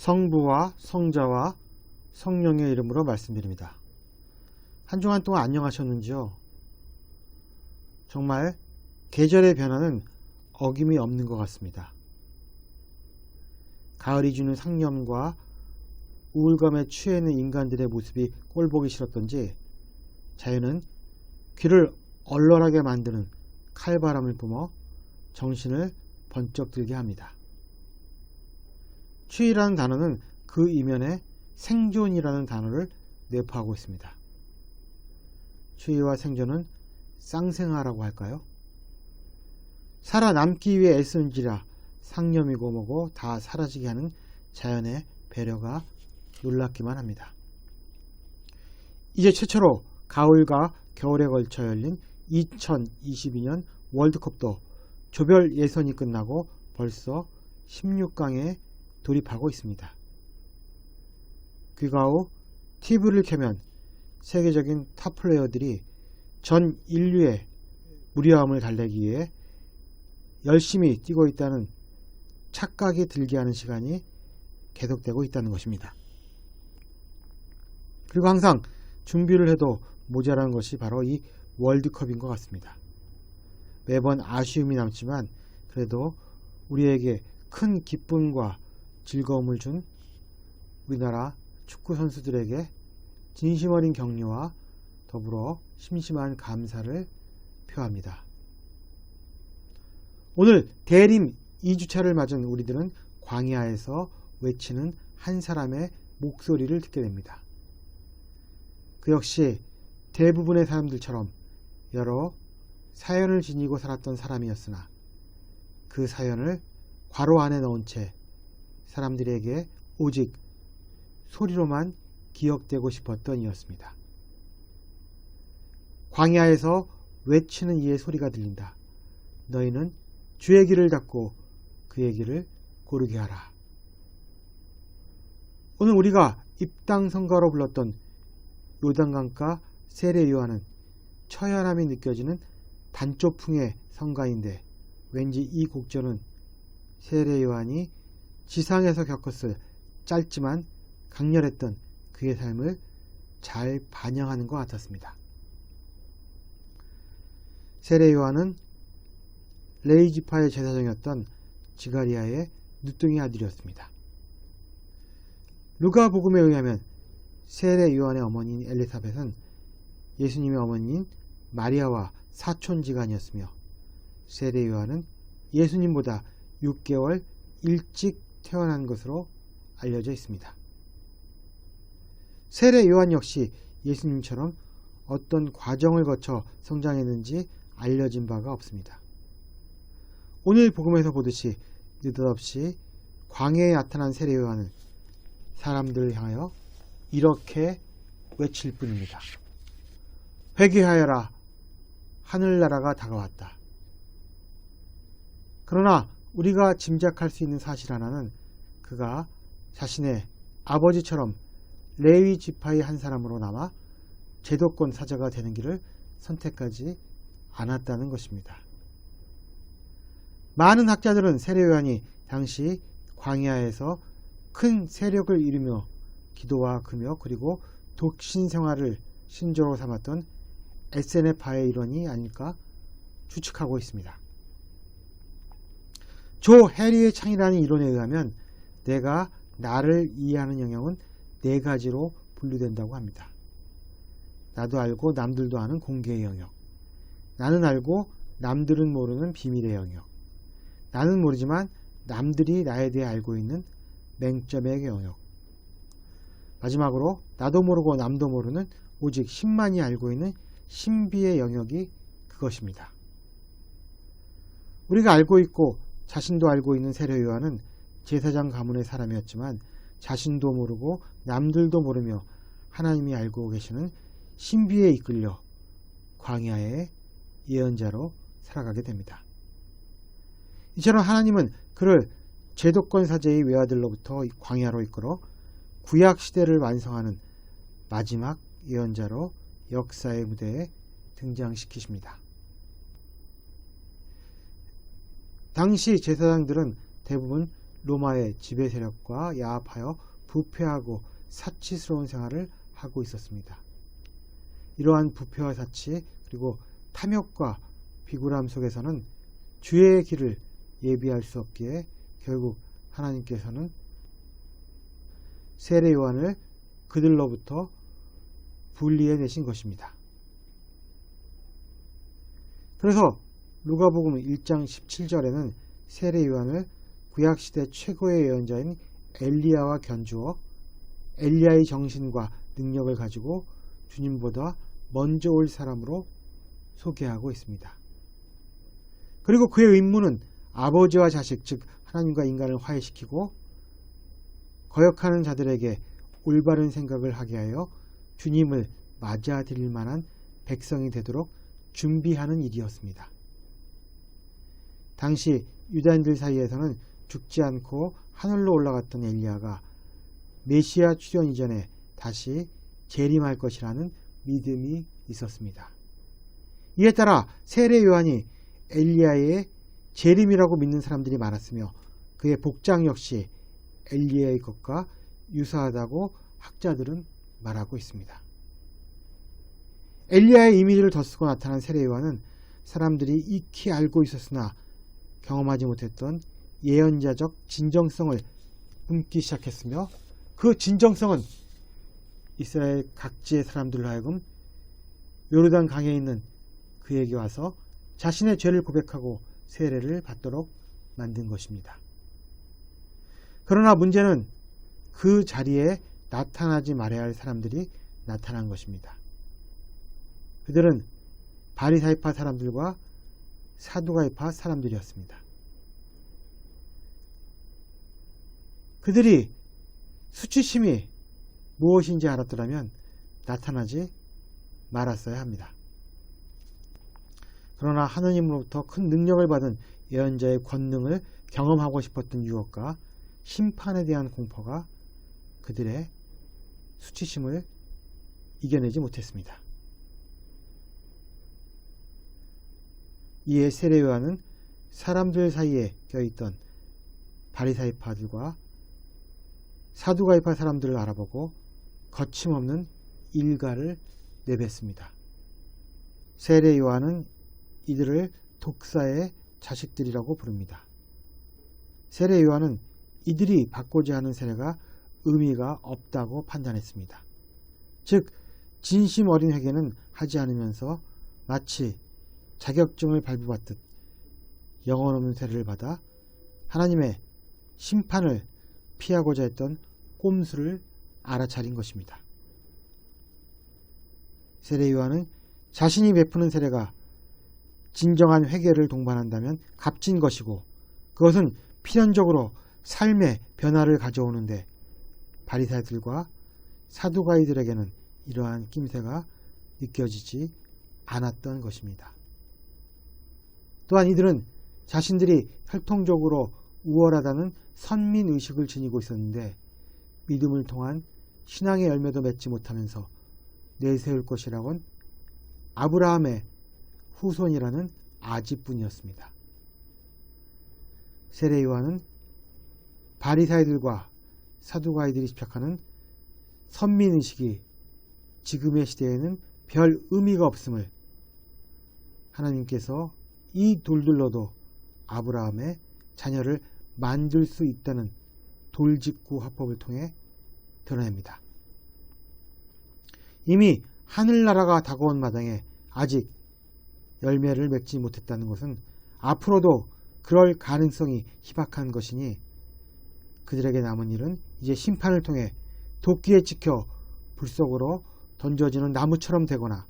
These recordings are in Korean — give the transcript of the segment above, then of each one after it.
성부와 성자와 성령의 이름으로 말씀드립니다. 한 주간 동안 안녕하셨는지요? 정말 계절의 변화는 어김이 없는 것 같습니다. 가을이 주는 상념과 우울감에 취해 있는 인간들의 모습이 꼴보기 싫었던지 자연은 귀를 얼얼하게 만드는 칼바람을 뿜어 정신을 번쩍 들게 합니다. 추위라는 단어는 그 이면에 생존이라는 단어를 내포하고 있습니다. 추위와 생존은 쌍생아라고 할까요? 살아남기 위해 애쓰는지라 상념이고 뭐고 다 사라지게 하는 자연의 배려가 놀랍기만 합니다. 이제 최초로 가을과 겨울에 걸쳐 열린 2022년 월드컵도 조별 예선이 끝나고 벌써 16강에 돌입하고 있습니다. 귀가 후 TV를 켜면 세계적인 탑 플레이어들이 전 인류의 무료함을 달래기 위해 열심히 뛰고 있다는 착각이 들게 하는 시간이 계속되고 있다는 것입니다. 그리고 항상 준비를 해도 모자란 것이 바로 이 월드컵인 것 같습니다. 매번 아쉬움이 남지만 그래도 우리에게 큰 기쁨과 즐거움을 준 우리나라 축구 선수들에게 진심 어린 격려와 더불어 심심한 감사를 표합니다. 오늘 대림 2주차를 맞은 우리들은 광야에서 외치는 한 사람의 목소리를 듣게 됩니다. 그 역시 대부분의 사람들처럼 여러 사연을 지니고 살았던 사람이었으나 그 사연을 괄호 안에 넣은 채 사람들에게 오직 소리로만 기억되고 싶었던 이였습니다. 광야에서 외치는 이의 소리가 들린다. 너희는 주의 길을 닫고 그의 길을 고르게 하라. 오늘 우리가 입당 성가로 불렀던 요단강가 세례 요한은 처연함이 느껴지는 단조풍의 성가인데 왠지 이 곡절은 세례 요한이 지상에서 겪었을 짧지만 강렬했던 그의 삶을 잘 반영하는 것 같았습니다. 세례 요한은 레이지파의 제사장이었던 지가리아의 누뚱이 아들이었습니다. 루가복음에 의하면 세례 요한의 어머니인 엘리사벳은 예수님의 어머니인 마리아와 사촌지간이었으며 세례 요한은 예수님보다 6개월 일찍 태어난 것으로 알려져 있습니다. 세례 요한 역시 예수님처럼 어떤 과정을 거쳐 성장했는지 알려진 바가 없습니다. 오늘 복음에서 보듯이 느닷없이 광야에 나타난 세례 요한은 사람들을 향하여 이렇게 외칠 뿐입니다. 회개하여라, 하늘나라가 다가왔다. 그러나 우리가 짐작할 수 있는 사실 하나는 그가 자신의 아버지처럼 레위 지파의 한 사람으로 남아 제도권 사자가 되는 길을 선택하지 않았다는 것입니다. 많은 학자들은 세례 요한이 당시 광야에서 큰 세력을 이루며 기도와 금요 그리고 독신 생활을 신조로 삼았던 SNF파의 일원이 아닐까 추측하고 있습니다. 조 해리의 창이라는 이론에 의하면 내가 나를 이해하는 영역은 4가지로 분류된다고 합니다. 나도 알고 남들도 아는 공개의 영역, 나는 알고 남들은 모르는 비밀의 영역, 나는 모르지만 남들이 나에 대해 알고 있는 맹점의 영역, 마지막으로 나도 모르고 남도 모르는 오직 신만이 알고 있는 신비의 영역이 그것입니다. 우리가 알고 있고 자신도 알고 있는 세례 요한은 제사장 가문의 사람이었지만 자신도 모르고 남들도 모르며 하나님이 알고 계시는 신비에 이끌려 광야의 예언자로 살아가게 됩니다. 이처럼 하나님은 그를 제도권 사제의 외아들로부터 광야로 이끌어 구약 시대를 완성하는 마지막 예언자로 역사의 무대에 등장시키십니다. 당시 제사장들은 대부분 로마의 지배 세력과 야합하여 부패하고 사치스러운 생활을 하고 있었습니다. 이러한 부패와 사치 그리고 탐욕과 비굴함 속에서는 주의 길을 예비할 수 없기에 결국 하나님께서는 세례 요한을 그들로부터 분리해 내신 것입니다. 그래서 누가복음 1장 17절에는 세례 요한을 구약시대 최고의 예언자인 엘리야와 견주어 엘리야의 정신과 능력을 가지고 주님보다 먼저 올 사람으로 소개하고 있습니다. 그리고 그의 임무는 아버지와 자식, 즉 하나님과 인간을 화해시키고 거역하는 자들에게 올바른 생각을 하게 하여 주님을 맞아들일 만한 백성이 되도록 준비하는 일이었습니다. 당시 유다인들 사이에서는 죽지 않고 하늘로 올라갔던 엘리야가 메시아 출현 이전에 다시 재림할 것이라는 믿음이 있었습니다. 이에 따라 세례 요한이 엘리야의 재림이라고 믿는 사람들이 많았으며 그의 복장 역시 엘리야의 것과 유사하다고 학자들은 말하고 있습니다. 엘리야의 이미지를 덧쓰고 나타난 세례 요한은 사람들이 익히 알고 있었으나 경험하지 못했던 예언자적 진정성을 뿜기 시작했으며 그 진정성은 이스라엘 각지의 사람들로 하여금 요르단 강에 있는 그에게 와서 자신의 죄를 고백하고 세례를 받도록 만든 것입니다. 그러나 문제는 그 자리에 나타나지 말아야 할 사람들이 나타난 것입니다. 그들은 바리사이파 사람들과 사두가이파 사람들이었습니다. 그들이 수치심이 무엇인지 알았더라면 나타나지 말았어야 합니다. 그러나 하느님으로부터 큰 능력을 받은 예언자의 권능을 경험하고 싶었던 유혹과 심판에 대한 공포가 그들의 수치심을 이겨내지 못했습니다. 이에 세례 요한은 사람들 사이에 껴있던 바리사이파들과 사두가이파 사람들을 알아보고 거침없는 일가를 내뱉습니다. 세례 요한은 이들을 독사의 자식들이라고 부릅니다. 세례 요한은 이들이 받고자 하는 세례가 의미가 없다고 판단했습니다. 즉 진심 어린 회개는 하지 않으면서 마치 자격증을 발부받듯 영혼 없는 세례를 받아 하나님의 심판을 피하고자 했던 꼼수를 알아차린 것입니다. 세례 요한은 자신이 베푸는 세례가 진정한 회개를 동반한다면 값진 것이고 그것은 필연적으로 삶의 변화를 가져오는데 바리사이들과 사두가이들에게는 이러한 낌새가 느껴지지 않았던 것입니다. 또한 이들은 자신들이 혈통적으로 우월하다는 선민의식을 지니고 있었는데 믿음을 통한 신앙의 열매도 맺지 못하면서 내세울 것이라곤 아브라함의 후손이라는 아집뿐이었습니다. 세례 요한은 바리사이들과 사두가이들이 집착하는 선민의식이 지금의 시대에는 별 의미가 없음을 하나님께서 이 돌들로도 아브라함의 자녀를 만들 수 있다는 돌직구 화법을 통해 드러냅니다. 이미 하늘나라가 다가온 마당에 아직 열매를 맺지 못했다는 것은 앞으로도 그럴 가능성이 희박한 것이니 그들에게 남은 일은 이제 심판을 통해 도끼에 찍혀 불 속으로 던져지는 나무처럼 되거나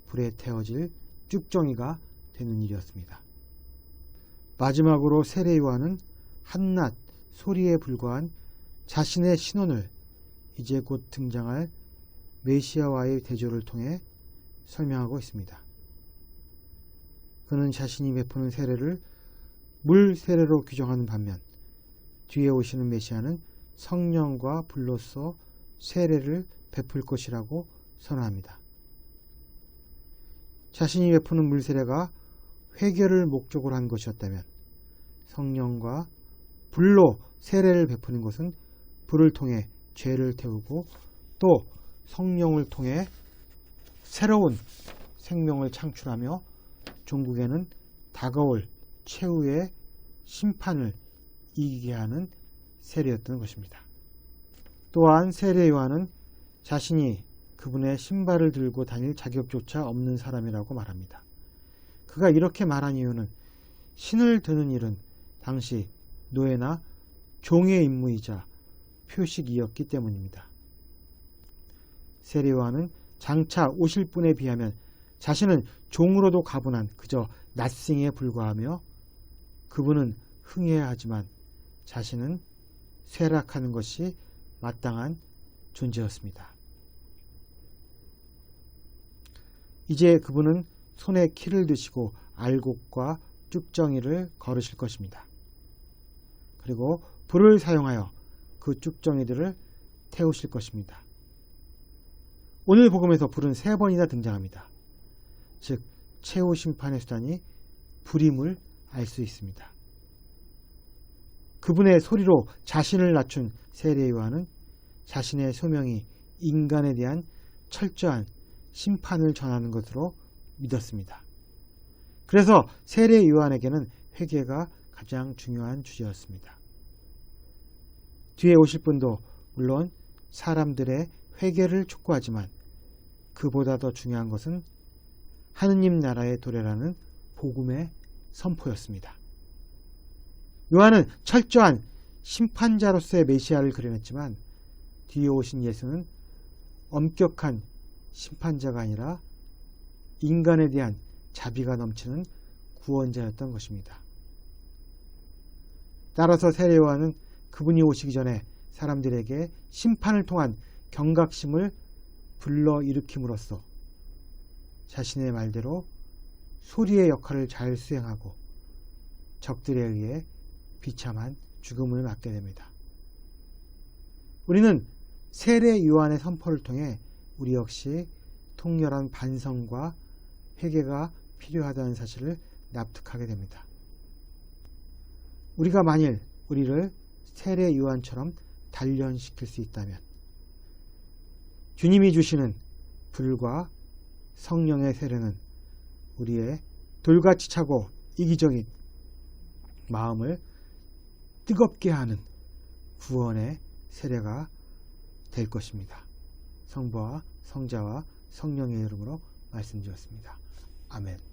불에 태워질 쭉정이가 되는 일이었습니다. 마지막으로 세례 요한은 한낱 소리에 불과한 자신의 신혼을 이제 곧 등장할 메시아와의 대조를 통해 설명하고 있습니다. 그는 자신이 베푸는 세례를 물 세례로 규정하는 반면 뒤에 오시는 메시아는 성령과 불로써 세례를 베풀 것이라고 선언합니다. 자신이 베푸는 물 세례가 회개를 목적으로 한 것이었다면 성령과 불로 세례를 베푸는 것은 불을 통해 죄를 태우고 또 성령을 통해 새로운 생명을 창출하며 종국에는 다가올 최후의 심판을 이기게 하는 세례였던 것입니다. 또한 세례 요한은 자신이 그분의 신발을 들고 다닐 자격조차 없는 사람이라고 말합니다. 그가 이렇게 말한 이유는 신을 드는 일은 당시 노예나 종의 임무이자 표식이었기 때문입니다. 세례 요한은 장차 오실 분에 비하면 자신은 종으로도 가분한 그저 낫싱에 불과하며 그분은 흥해야 하지만 자신은 쇠락하는 것이 마땅한 존재였습니다. 이제 그분은 손에 키를 드시고 알곡과 쭉정이를 걸으실 것입니다. 그리고 불을 사용하여 그 쭉정이들을 태우실 것입니다. 오늘 복음에서 불은 3번이나 등장합니다. 즉 최후 심판의 수단이 불임을 알 수 있습니다. 그분의 소리로 자신을 낮춘 세례 요한은 자신의 소명이 인간에 대한 철저한 심판을 전하는 것으로 믿었습니다. 그래서 세례 요한에게는 회개가 가장 중요한 주제였습니다. 뒤에 오실 분도 물론 사람들의 회개를 촉구하지만 그보다 더 중요한 것은 하느님 나라의 도래라는 복음의 선포였습니다. 요한은 철저한 심판자로서의 메시아를 그려냈지만 뒤에 오신 예수는 엄격한 심판자가 아니라 인간에 대한 자비가 넘치는 구원자였던 것입니다. 따라서 세례 요한은 그분이 오시기 전에 사람들에게 심판을 통한 경각심을 불러일으킴으로써 자신의 말대로 소리의 역할을 잘 수행하고 적들에 의해 비참한 죽음을 맞게 됩니다. 우리는 세례 요한의 선포를 통해 우리 역시 통렬한 반성과 회개가 필요하다는 사실을 납득하게 됩니다. 우리가 만일 우리를 세례 요한처럼 단련시킬 수 있다면 주님이 주시는 불과 성령의 세례는 우리의 돌같이 차고 이기적인 마음을 뜨겁게 하는 구원의 세례가 될 것입니다. 성부와 성자와 성령의 이름으로 말씀드렸습니다. 아멘.